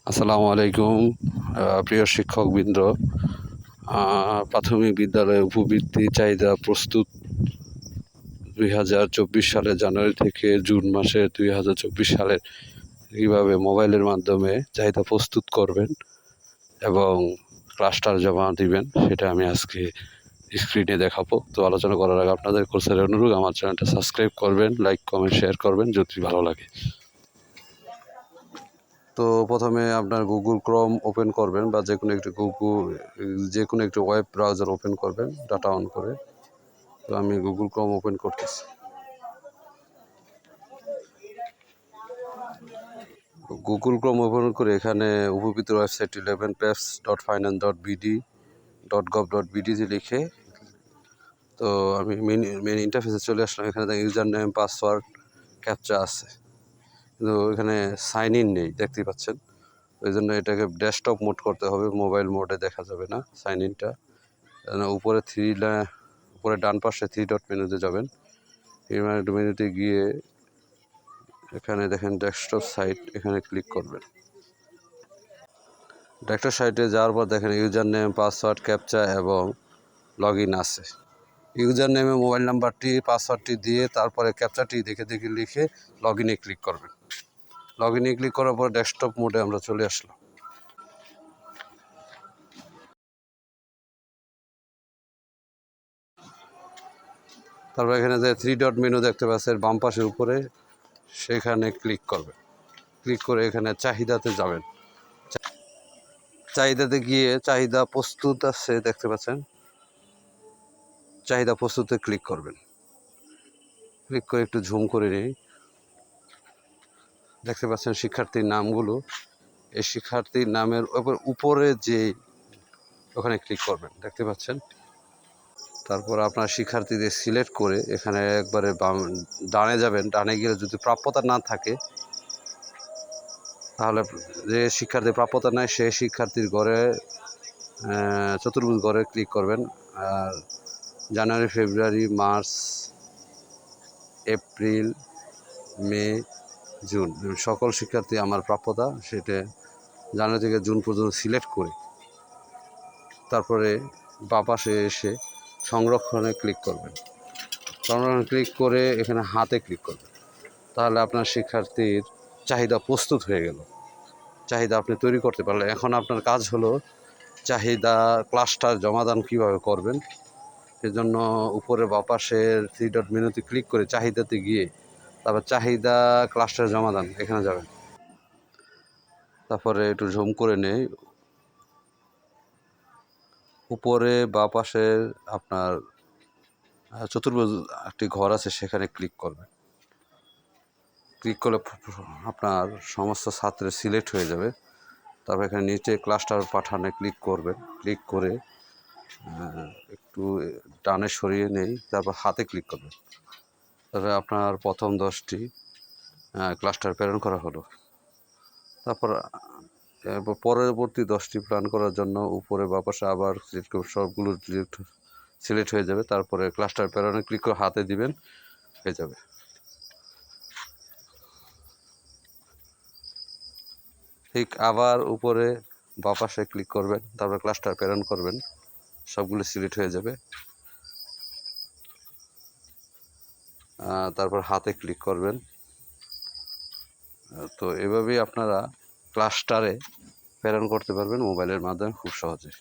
আসসালামু আলাইকুম। প্রিয় শিক্ষকবৃন্দ, প্রাথমিক বিদ্যালয়ে উপবৃত্তি চাহিদা প্রস্তুত 2024 সালের জানুয়ারি থেকে জুন মাসে 2024 সালের কীভাবে মোবাইলের মাধ্যমে চাহিদা প্রস্তুত করবেন এবং ক্লাস্টার জমা দিবেন সেটা আমি আজকে স্ক্রিনে দেখাবো। তো আলোচনা করার আগে আপনাদের কোর্সের অনুরোধ, আমার চ্যানেলটা সাবস্ক্রাইব করবেন, লাইক কমেন্ট শেয়ার করবেন যদি ভালো লাগে। তো প্রথমে আপনার গুগল ক্রোম ওপেন করবেন বা যে কোনো একটি ওয়েব ব্রাউজার ওপেন করবেন ডাটা অন করে। তো আমি গুগল ক্রোম ওপেন করতেছি। গুগল ক্রোম ওপেন করে এখানে উপবৃত্তির ওয়েবসাইট 11paps.finance.bd.gov.bd লিখে, তো আমি মেন ইন্টারফেসে চলে আসলাম। এখানে ইউজার নেম, পাসওয়ার্ড, ক্যাপচা আছে, কিন্তু এখানে সাইন ইন নেই, দেখতেই পাচ্ছেন। ওই জন্য এটাকে ডেস্কটপ মোড করতে হবে, মোবাইল মোডে দেখা যাবে না সাইন ইনটা। উপরে উপরে ডান পাশে 3 ডট মেনুতে যাবেন। এই মেনুতে গিয়ে এখানে দেখেন ডেস্কটপ সাইট, এখানে ক্লিক করবেন। ডেস্কটপ সাইটে যাওয়ার পর দেখেন ইউজার নেম, পাসওয়ার্ড, ক্যাপচা এবং লগ ইন আছে। ইউজার নেমে মোবাইল নাম্বারটি, পাসওয়ার্ডটি দিয়ে তারপরে ক্যাপচাটি দেখে লিখে লগ ইনে ক্লিক করবেন। লগ ইনে ক্লিক করার পর ডেস্কটপ মোডে আমরা চলে আসলাম। তারপর এখানে যে 3 ডট মেনু দেখতে পাচ্ছেন বাম পাশের উপরে, সেখানে ক্লিক করবেন। ক্লিক করে এখানে চাহিদাতে যাবেন। চাহিদাতে গিয়ে চাহিদা প্রস্তুত আছে দেখতে পাচ্ছেন, চাহিদা প্রস্তুতে ক্লিক করবেন। ক্লিক করে একটু ঝুম করে নিই, দেখতে পাচ্ছেন শিক্ষার্থীর নামগুলো। এই শিক্ষার্থীর নামের উপরে যে ওখানে ক্লিক করবেন, দেখতে পাচ্ছেন। তারপর আপনার শিক্ষার্থীদের সিলেক্ট করে এখানে একবারে ডানে যাবেন। ডানে গেলে যদি প্রাপ্যতা না থাকে, তাহলে যে শিক্ষার্থীর প্রাপ্যতা নেয় সে শিক্ষার্থীর ঘরে চতুর্ভুজ ঘরে ক্লিক করবেন। আর জানুয়ারি, ফেব্রুয়ারি, মার্চ, এপ্রিল, মে, জুন সকল শিক্ষার্থী আমার প্রাপ্যতা, সেটা জানুয়ারি থেকে জুন পর্যন্ত সিলেক্ট করে তারপরে বাঁ পাশে এসে সংরক্ষণে ক্লিক করবেন। সংরক্ষণে ক্লিক করে এখানে হাতে ক্লিক করবেন। তাহলে আপনার শিক্ষার্থীর চাহিদা প্রস্তুত হয়ে গেল, চাহিদা আপনি তৈরি করতে পারলেন। এখন আপনার কাজ হলো চাহিদা ক্লাস্টার জমাদান কীভাবে করবেন। সেজন্য উপরে বাঁ পাশের 3 ডট মেনুতে ক্লিক করে চাহিদাতে গিয়ে তারপর চাহিদা ক্লাস্টার জমাদান এখানে যাবেন। তারপরে একটু ঝুম করে নেই, উপরে বাঁ পাশে আপনার চতুর্ভুজ একটি ঘর আছে, সেখানে ক্লিক করবেন। ক্লিক করলে আপনার সমস্ত ছাত্রের সিলেক্ট হয়ে যাবে। তারপর এখানে নিচে ক্লাস্টার পাঠানে ক্লিক করবেন। ক্লিক করে একটু ডানে সরিয়ে নেই, তারপর হাতে ক্লিক করবেন। তারপরে আপনার প্রথম 10টি ক্লাস্টার প্রেরণ করা হলো। তারপর পরবর্তী 10টি প্ল্যান করার জন্য উপরে বাঁ পাশে আবার সবগুলো সিলেক্ট হয়ে যাবে। তারপরে ক্লাস্টার প্রেরণে ক্লিক করে হাতে দিবেন, হয়ে যাবে। ঠিক আবার উপরে বাঁ পাশে ক্লিক করবেন, তারপরে ক্লাস্টার প্রেরণ করবেন, সবগুলো সিলেক্ট হয়ে যাবে। তারপর হাতে ক্লিক করবেন। তো এভাবেই আপনারা ক্লাস্টারে প্রেরণ করতে পারবেন মোবাইলের মাধ্যমে খুব সহজে।